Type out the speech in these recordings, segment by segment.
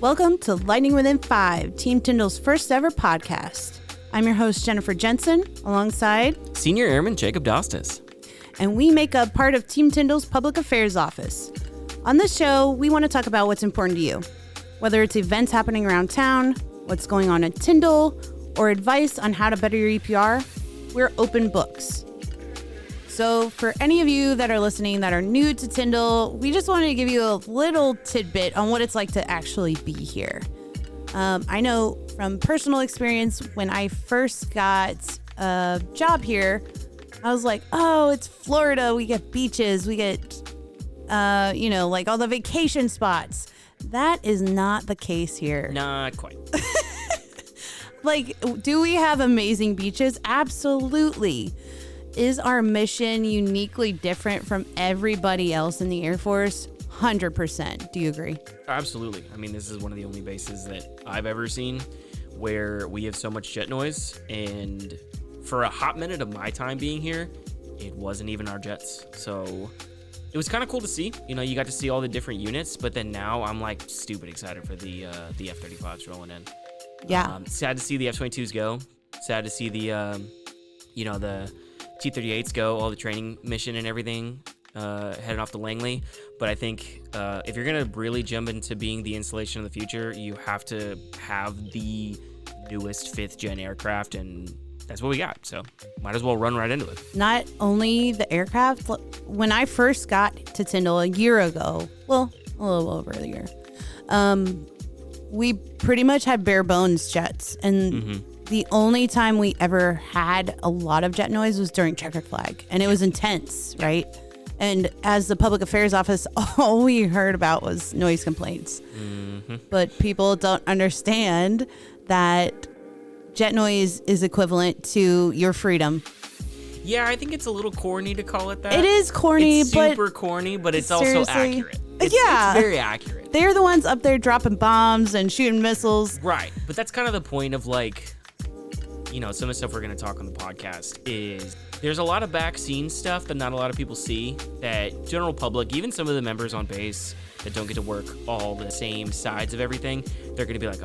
Welcome to Lightning Within 5, Team Tyndall's first ever podcast. I'm your host, Jennifer Jensen, alongside Senior Airman Jacob Dostis. And we make up part of Team Tyndall's Public Affairs Office. On this show, we want to talk about what's important to you, whether it's events happening around town, what's going on at Tyndall, or advice on how to better your EPR. We're open books. So for any of you that are listening that are new to Tyndall, we just wanted to give you a little tidbit on what it's like to actually be here. I know from personal experience, when I first got a job here, I was like, oh, it's Florida. We get beaches. We get, like all the vacation spots. That is not the case here. Not quite. Like, do we have amazing beaches? Absolutely. Is our mission uniquely different from everybody else in the Air Force? 100%. Do you agree? Absolutely. I mean, this is one of the only bases that I've ever seen where we have so much jet noise. And for a hot minute of my time being here, it wasn't even our jets. So it was kind of cool to see. You know, you got to see all the different units. But then now I'm like stupid excited for the F-35s rolling in. Yeah. Sad to see the F-22s go. Sad to see the T-38s go, all the training mission and everything, heading off to Langley. But I think if you're going to really jump into being the installation of the future, you have to have the newest 5th gen aircraft, and that's what we got. So might as well run right into it. Not only the aircraft. When I first got to Tyndall a year ago, well, a little over a year, we pretty much had bare bones jets. And the only time we ever had a lot of jet noise was during Checkered Flag, and it was intense, right? And as the Public Affairs Office, all we heard about was noise complaints. But people don't understand that jet noise is equivalent to your freedom. Yeah, I think it's a little corny to call it that. It is corny, it's but super corny, but it's also accurate. It's very accurate. They're the ones up there dropping bombs and shooting missiles. Right, but that's kind of the point of some of the stuff we're going to talk on the podcast is there's a lot of back scene stuff that not a lot of people see, that general public, even some of the members on base that don't get to work all the same sides of everything, they're going to be like,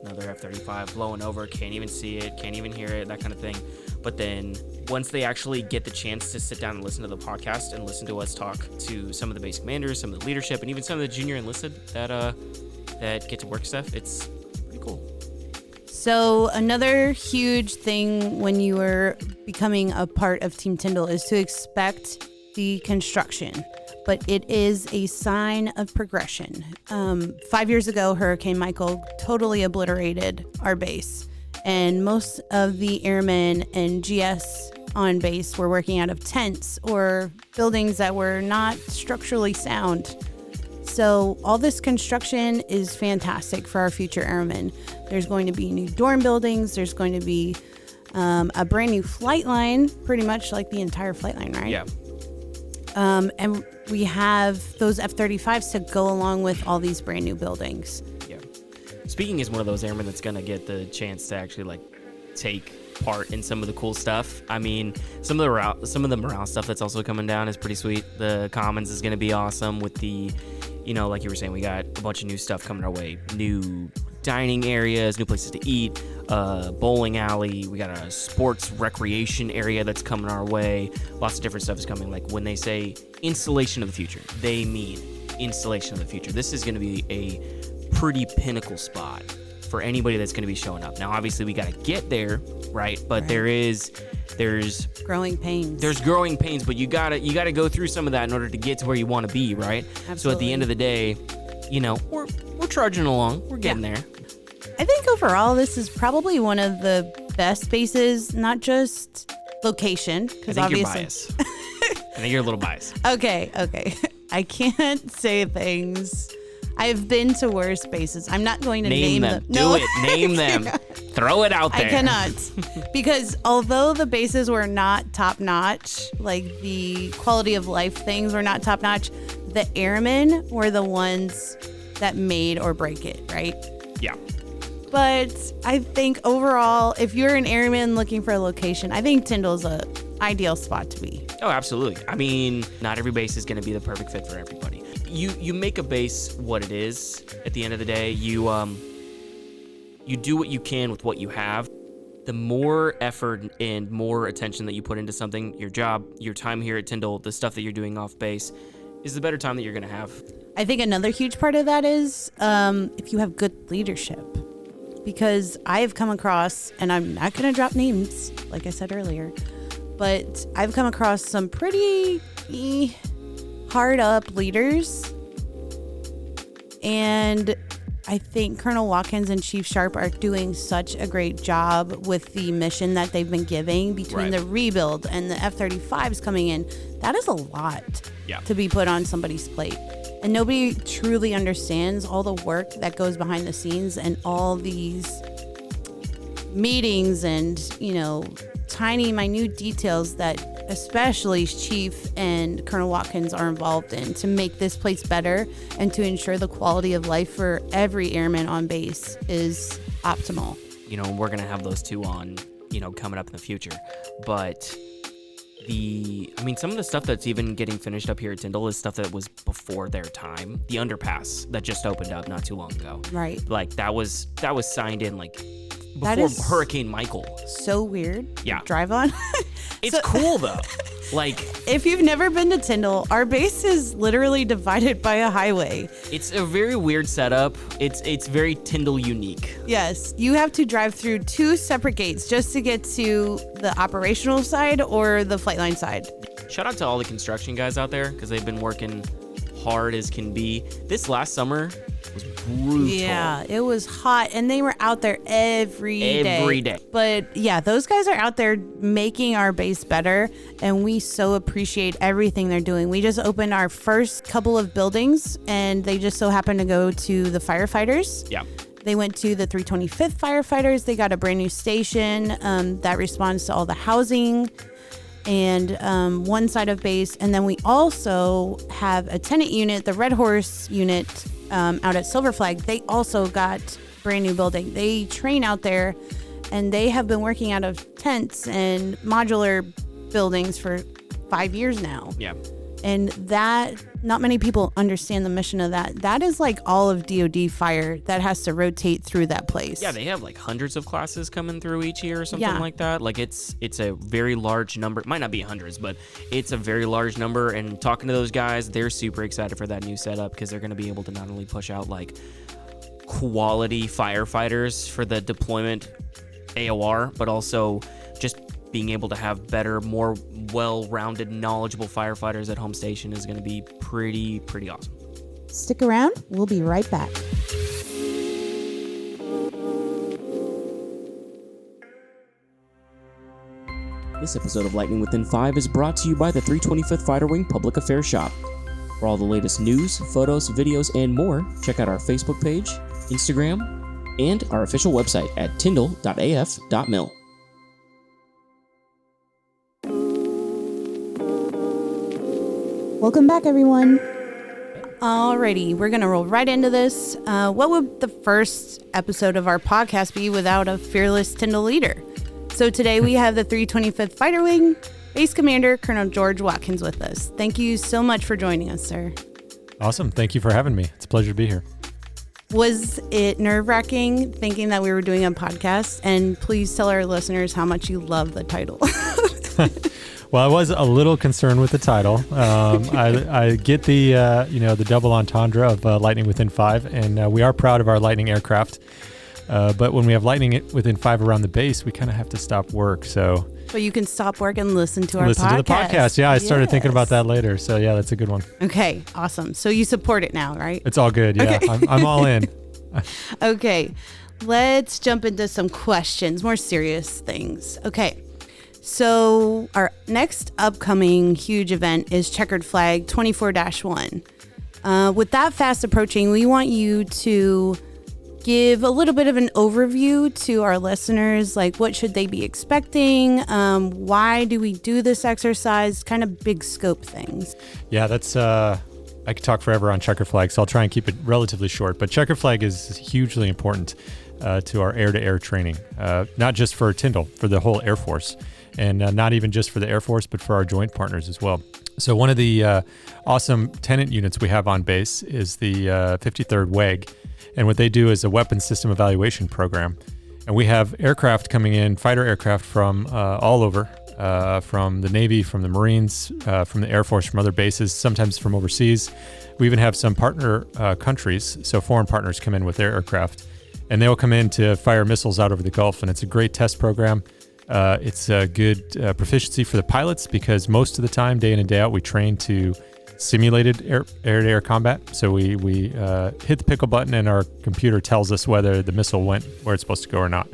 another F-35 blowing over, can't even see it, can't even hear it, that kind of thing. But then once they actually get the chance to sit down and listen to the podcast and listen to us talk to some of the base commanders, some of the leadership, and even some of the junior enlisted that get to work stuff, it's pretty cool. So another huge thing when you are becoming a part of Team Tyndall is to expect the construction, but it is a sign of progression. 5 years ago, Hurricane Michael totally obliterated our base, and most of the airmen and GS on base were working out of tents or buildings that were not structurally sound. So all this construction is fantastic for our future airmen. There's going to be new dorm buildings. There's going to be a brand new flight line, pretty much like the entire flight line, right? Yeah. And we have those F-35s to go along with all these brand new buildings. Yeah. Speaking as one of those airmen that's going to get the chance to actually take part in some of the cool stuff. I mean, some of the morale stuff that's also coming down is pretty sweet. The Commons is going to be awesome with the, like you were saying, we got a bunch of new stuff coming our way. New dining areas, new places to eat, bowling alley. We got a sports recreation area that's coming our way. Lots of different stuff is coming. Like when they say installation of the future, they mean installation of the future. This is going to be a pretty pinnacle spot for anybody that's going to be showing up. Now, obviously, we got to get there, right? But there's growing pains. There's growing pains, but you gotta go through some of that in order to get to where you want to be, right? Absolutely. So at the end of the day, we're trudging along. We're getting there. I think overall, this is probably one of the best bases, not just location, because obviously. You're biased. I think you're a little biased. Okay. I can't say things. I've been to worse bases. I'm not going to name them. Do it. Name them. Throw it out there. I cannot. Because although the bases were not top notch, like the quality of life things were not top notch, the airmen were the ones that made or break it, right? Yeah. But I think overall, if you're an airman looking for a location, I think Tyndall's a ideal spot to be. Oh, absolutely. I mean, not every base is going to be the perfect fit for everybody. you make a base what it is. At the end of the day, you do what you can with what you have. The more effort and more attention that you put into something, your job, your time here at Tyndall, the stuff that you're doing off base, is the better time that you're going to have. I think another huge part of that is if you have good leadership. Because I have come across, and I'm not going to drop names, like I said earlier, but I've come across some pretty hard up leaders. And I think Colonel Watkins and Chief Sharp are doing such a great job with the mission that they've been giving between the rebuild and the F-35s coming in. That is a lot to be put on somebody's plate. And nobody truly understands all the work that goes behind the scenes and all these meetings and, tiny, minute details that especially Chief and Colonel Watkins are involved in to make this place better and to ensure the quality of life for every airman on base is optimal. We're going to have those two on, coming up in the future. But some of the stuff that's even getting finished up here at Tyndall is stuff that was before their time. The underpass that just opened up not too long ago. Right. Like that was signed in before Hurricane Michael. So weird. Yeah. Drive on. It's cool though. If you've never been to Tyndall, our base is literally divided by a highway. It's a very weird setup. It's very Tyndall unique. Yes. You have to drive through two separate gates just to get to the operational side or the flight line side. Shout out to all the construction guys out there because they've been working hard as can be. This last summer was brutal. Yeah, it was hot, and they were out there every day. But yeah, those guys are out there making our base better, and we so appreciate everything they're doing. We just opened our first couple of buildings, and they just so happened to go to the firefighters. Yeah. They went to the 325th firefighters. They got a brand new station that responds to all the housing and one side of base. And then we also have a tenant unit, the Red Horse unit out at Silver Flag. They also got brand new building. They train out there, and they have been working out of tents and modular buildings for 5 years now. Yeah. And that, not many people understand the mission of that. That is like all of DoD fire that has to rotate through that place. Yeah, they have hundreds of classes coming through each year or something like that. It's a very large number. It might not be hundreds, but it's a very large number. And talking to those guys, they're super excited for that new setup because they're going to be able to not only push out quality firefighters for the deployment AOR, but also just being able to have better, more well-rounded, knowledgeable firefighters at home station is going to be pretty awesome. Stick around. We'll be right back. This episode of Lightning Within 5 is brought to you by the 325th Fighter Wing Public Affairs Shop. For all the latest news, photos, videos, and more, check out our Facebook page, Instagram, and our official website at tyndall.af.mil. Welcome back, everyone. Alrighty, we're going to roll right into this. What would the first episode of our podcast be without a fearless Tyndall leader? So today we have the 325th Fighter Wing Base Commander, Colonel George Watkins, with us. Thank you so much for joining us, sir. Awesome. Thank you for having me. It's a pleasure to be here. Was it nerve-wracking thinking that we were doing a podcast? And please tell our listeners how much you love the title. Well, I was a little concerned with the title. I get the the double entendre of Lightning Within 5, and we are proud of our Lightning aircraft. But when we have Lightning Within 5 around the base, we kind of have to stop work. So you can stop work and listen to our podcast. Listen to the podcast. Yeah, I started thinking about that later. So yeah, that's a good one. Okay, awesome. So you support it now, right? It's all good. Yeah, okay. I'm all in. Okay, let's jump into some questions, more serious things. Okay. So our next upcoming huge event is Checkered Flag 24-1. With that fast approaching, we want you to give a little bit of an overview to our listeners, like what should they be expecting? Why do we do this exercise? Kind of big scope things. Yeah, that's I could talk forever on Checkered Flag, so I'll try and keep it relatively short. But Checkered Flag is hugely important to our air-to-air training, not just for Tyndall, for the whole Air Force. and not even just for the Air Force, but for our joint partners as well. So one of the awesome tenant units we have on base is the 53rd WEG, and what they do is a weapons system evaluation program. And we have aircraft coming in, fighter aircraft from all over, from the Navy, from the Marines, from the Air Force, from other bases, sometimes from overseas. We even have some partner countries, so foreign partners come in with their aircraft, and they will come in to fire missiles out over the Gulf, and it's a great test program. It's a good proficiency for the pilots because most of the time, day in and day out, we train to simulated air-to-air combat. So we hit the pickle button and our computer tells us whether the missile went where it's supposed to go or not.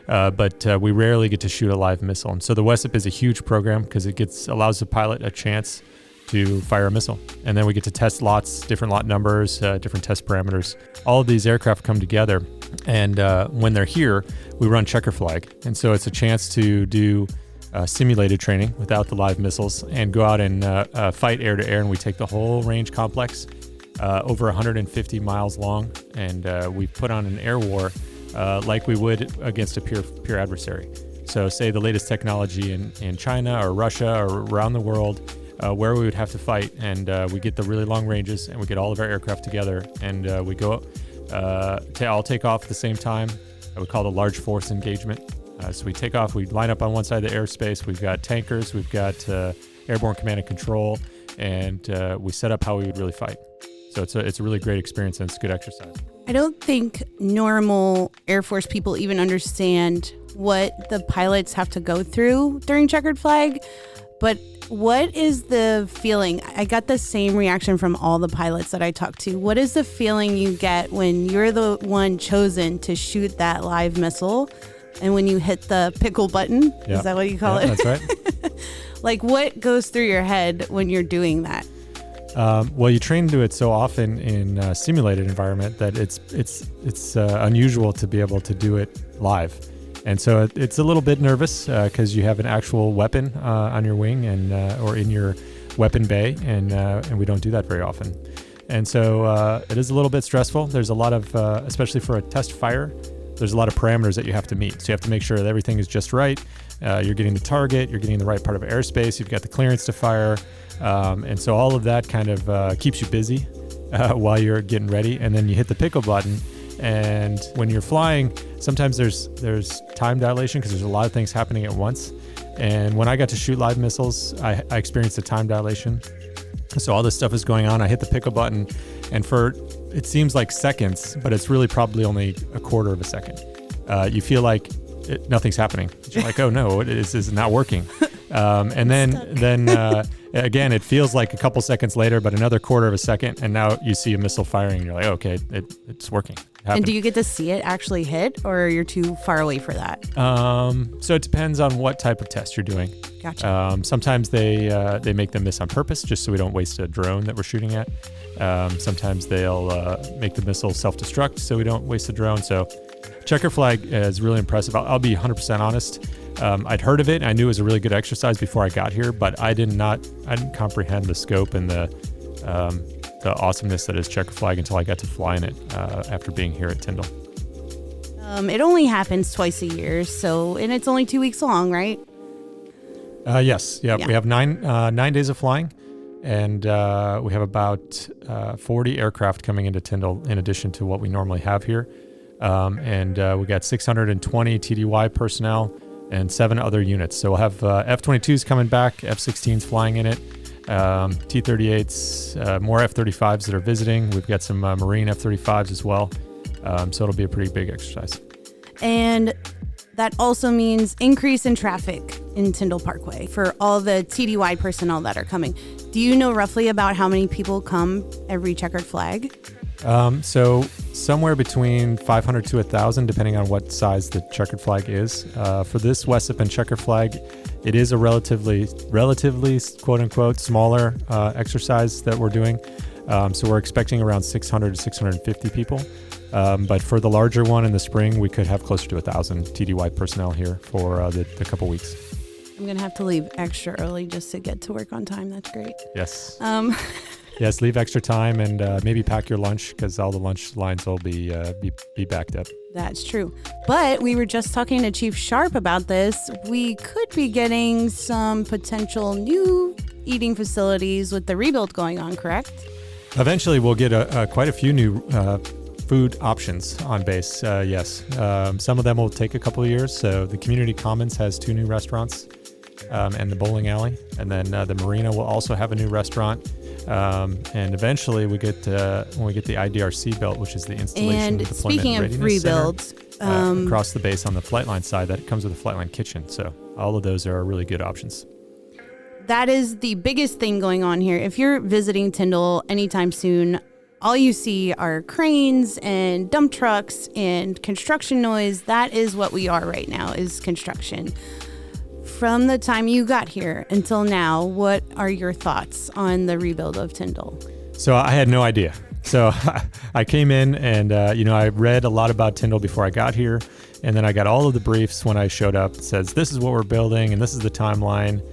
But we rarely get to shoot a live missile. And so the WESIP is a huge program because it allows the pilot a chance to fire a missile. And then we get to test lots, different lot numbers, different test parameters. All of these aircraft come together. And when they're here, we run Checkered Flag. And so it's a chance to do simulated training without the live missiles and go out and fight air to air. And we take the whole range complex over 150 miles long. And we put on an air war like we would against a peer adversary. So say the latest technology in China or Russia or around the world, where we would have to fight. And we get the really long ranges and we get all of our aircraft together and we go all take off at the same time. We call it a large force engagement. So we take off, we line up on one side of the airspace. We've got tankers, we've got airborne command and control, and we set up how we would really fight. So it's a really great experience and it's a good exercise. I don't think normal Air Force people even understand what the pilots have to go through during Checkered Flag, but what is the feeling? I got the same reaction from all the pilots that I talked to. What is the feeling you get when you're the one chosen to shoot that live missile and when you hit the pickle button? Yeah. Is that what you call it? That's right. Like, what goes through your head when you're doing that? Well, you train to do it so often in a simulated environment that it's unusual to be able to do it live. And so it's a little bit nervous because you have an actual weapon on your wing and or in your weapon bay, and we don't do that very often. And so it is a little bit stressful. There's a lot of, especially for a test fire, there's a lot of parameters that you have to meet. So you have to make sure that everything is just right. You're getting the target, you're getting the right part of airspace, you've got the clearance to fire. And so all of that kind of keeps you busy while you're getting ready. And then you hit the pickle button. And when you're flying, sometimes there's time dilation because there's a lot of things happening at once. And when I got to shoot live missiles, I experienced a time dilation. So all this stuff is going on. I hit the pickle button, and it seems like seconds, but it's really probably only a quarter of a second. You feel like nothing's happening. You're like, oh no, this is not working. And then again, it feels like a couple seconds later, but another quarter of a second, and now you see a missile firing, and you're like, okay, it's working. And do you get to see it actually hit, or you're too far away for that? So it depends on what type of test you're doing. Gotcha. Sometimes they make them miss on purpose, just so we don't waste a drone that we're shooting at. Sometimes they'll make the missile self-destruct, so we don't waste the drone. So Checkered Flag is really impressive. I'll be 100% honest. I'd heard of it. I knew it was a really good exercise before I got here, but I didn't comprehend the scope and the awesomeness that is Checkered Flag until I got to fly in it after being here at Tyndall. It only happens twice a year, and it's only 2 weeks long, right? Yes. Yeah. We have 9 days of flying, and we have about 40 aircraft coming into Tyndall in addition to what we normally have here. And we got 620 TDY personnel and 7 other units. So we'll have F-22s coming back, F-16s flying in it, T-38s, more F-35s that are visiting. We've got some Marine F-35s as well. So it'll be a pretty big exercise. And that also means increase in traffic in Tyndall Parkway for all the TDY personnel that are coming. Do you know roughly about how many people come every Checkered Flag? So somewhere between 500 to 1,000, depending on what size the Checkered Flag is. For this WESIP and Checkered Flag, it is a relatively quote unquote smaller exercise that we're doing. So we're expecting around 600 to 650 people. But for the larger one in the spring, we could have closer to 1,000 TDY personnel here for the couple weeks. I'm going to have to leave extra early just to get to work on time. That's great. Yes. Yes, leave extra time and maybe pack your lunch because all the lunch lines will be backed up. That's true. But we were just talking to Chief Sharp about this. We could be getting some potential new eating facilities with the rebuild going on, correct? Eventually, we'll get quite a few new food options on base, yes. Some of them will take a couple of years. So the Community Commons has 2 new restaurants and the bowling alley. And then the marina will also have a new restaurant. And eventually when we get the IDRC built, which is the installation and deployment speaking of readiness rebuilds, center, across the base on the Flightline side, that comes with a Flightline kitchen. So all of those are really good options. that is the biggest thing going on here. If you're visiting Tyndall anytime soon, all you see are cranes and dump trucks and construction noise. That is what we are right now, is construction. From the time you got here until now, what are your thoughts on the rebuild of Tyndall? So I had no idea. So I came in and, I read a lot about Tyndall before I got here. And then I got all of the briefs when I showed up. It says, this is what we're building and this is the timeline.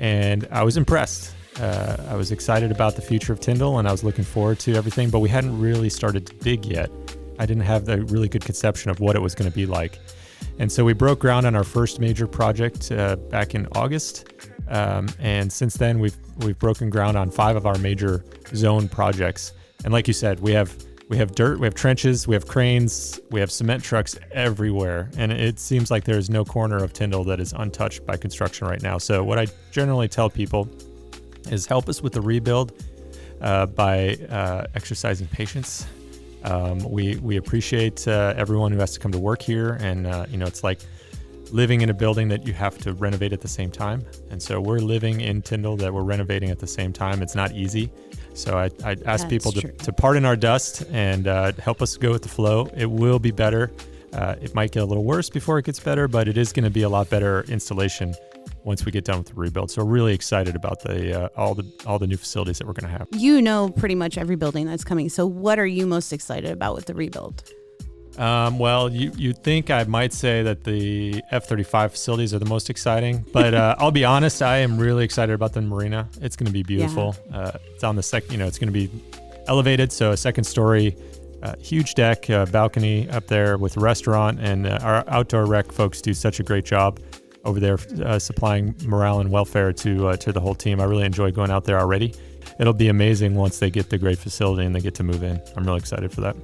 And I was impressed. I was excited about the future of Tyndall and I was looking forward to everything, but we hadn't really started to dig yet. I didn't have a really good conception of what it was going to be like. And so we broke ground on our first major project back in August. And since then, we've broken ground on 5 of our major zone projects. And like you said, we have dirt, we have trenches, we have cranes, we have cement trucks everywhere. And it seems like there is no corner of Tyndall that is untouched by construction right now. So what I generally tell people is help us with the rebuild by exercising patience. We appreciate everyone who has to come to work here, and it's like living in a building that you have to renovate at the same time. And so we're living in Tyndall that we're renovating at the same time. It's not easy. So I ask people to pardon our dust and help us go with the flow. It will be better. It might get a little worse before it gets better, but it is going to be a lot better installation once we get done with the rebuild. So we're really excited about the all the new facilities that we're going to have. You know pretty much every building that's coming. So what are you most excited about with the rebuild? Well, you'd think I might say that the F-35 facilities are the most exciting, but I'll be honest, I am really excited about the marina. It's going to be beautiful. Yeah. It's on the it's going to be elevated, so a second story, huge deck, balcony up there with a restaurant, and our outdoor rec folks do such a great job over there supplying morale and welfare to the whole team. I really enjoy going out there already. It'll be amazing once they get the great facility and they get to move in. I'm really excited for that.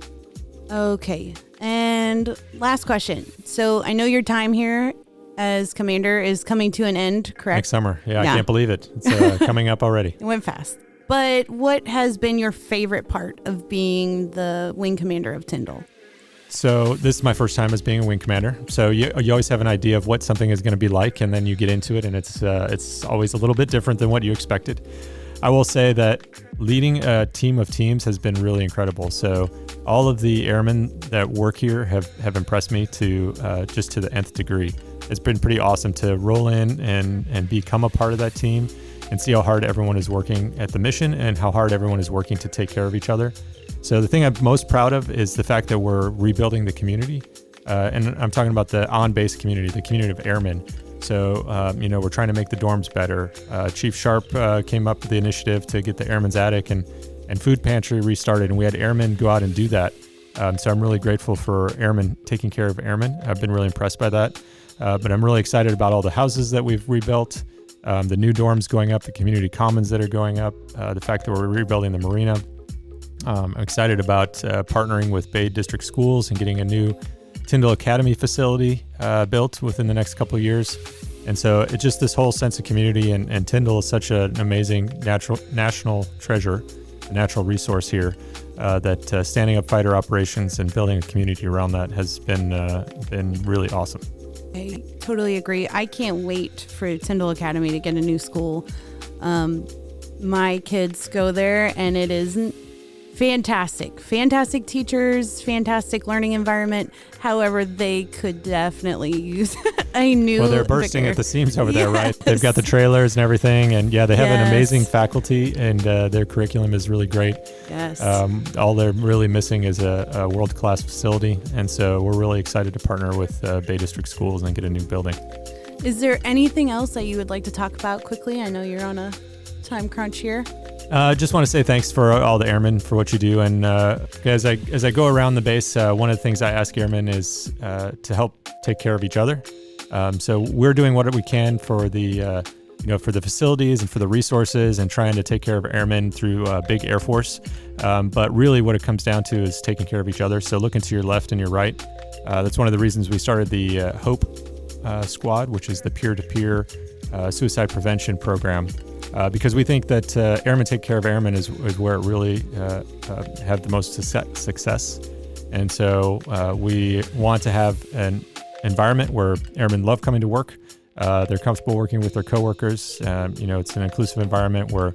Okay. And last question. So I know your time here as commander is coming to an end, correct? Next summer. Yeah. I can't believe it. It's coming up already. It went fast. But what has been your favorite part of being the wing commander of Tyndall? So this is my first time as being a wing commander. So you always have an idea of what something is going to be like, and then you get into it, and it's always a little bit different than what you expected. I will say that leading a team of teams has been really incredible. So all of the airmen that work here have impressed me to just to the nth degree. It's been pretty awesome to roll in and become a part of that team and see how hard everyone is working at the mission and how hard everyone is working to take care of each other. So the thing I'm most proud of is the fact that we're rebuilding the community. And I'm talking about the on-base community, the community of airmen. So, we're trying to make the dorms better. Chief Sharp came up with the initiative to get the Airman's Attic and food pantry restarted, and we had airmen go out and do that. So I'm really grateful for airmen taking care of airmen. I've been really impressed by that. But I'm really excited about all the houses that we've rebuilt, the new dorms going up, the community commons that are going up, the fact that we're rebuilding the marina. I'm excited about partnering with Bay District Schools and getting a new Tyndall Academy facility built within the next couple of years. And so it's just this whole sense of community, and Tyndall is such an amazing national treasure, a natural resource here, that standing up fighter operations and building a community around that has been really awesome. I totally agree. I can't wait for Tyndall Academy to get a new school. My kids go there, and it is fantastic teachers, fantastic learning environment. However, they could definitely use a new. Well, they're bursting at the seams over there, right? They've got the trailers and everything, and they have an amazing faculty, and their curriculum is really great. Yes. All they're really missing is a world-class facility, and so we're really excited to partner with Bay District Schools and get a new building. Is there anything else that you would like to talk about quickly? I know you're on a time crunch here. Just want to say thanks for all the airmen for what you do. And as I go around the base, one of the things I ask airmen is to help take care of each other. So we're doing what we can for the for the facilities and for the resources and trying to take care of airmen through big Air Force. But really what it comes down to is taking care of each other. So looking to your left and your right. That's one of the reasons we started the HOPE squad, which is the peer-to-peer suicide prevention program. Because we think that airmen take care of airmen is where it really have the most success. And so we want to have an environment where airmen love coming to work. They're comfortable working with their coworkers. It's an inclusive environment where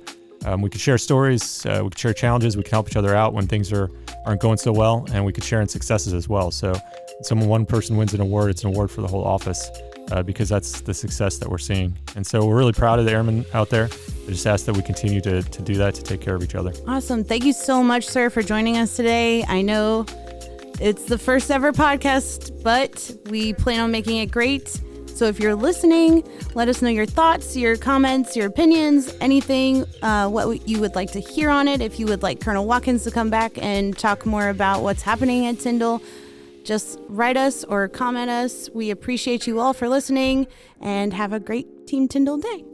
we can share stories, we can share challenges, we can help each other out when things aren't going so well, and we can share in successes as well. So one person wins an award, it's an award for the whole office. Because that's the success that we're seeing. And so we're really proud of the airmen out there. I just ask that we continue to do that, to take care of each other. Awesome. Thank you so much, sir, for joining us today. I know it's the first ever podcast, but we plan on making it great. So if you're listening, let us know your thoughts, your comments, your opinions, anything, what you would like to hear on it. If you would like Colonel Watkins to come back and talk more about what's happening at Tyndall, just write us or comment us. We appreciate you all for listening, and have a great Team Tyndall day.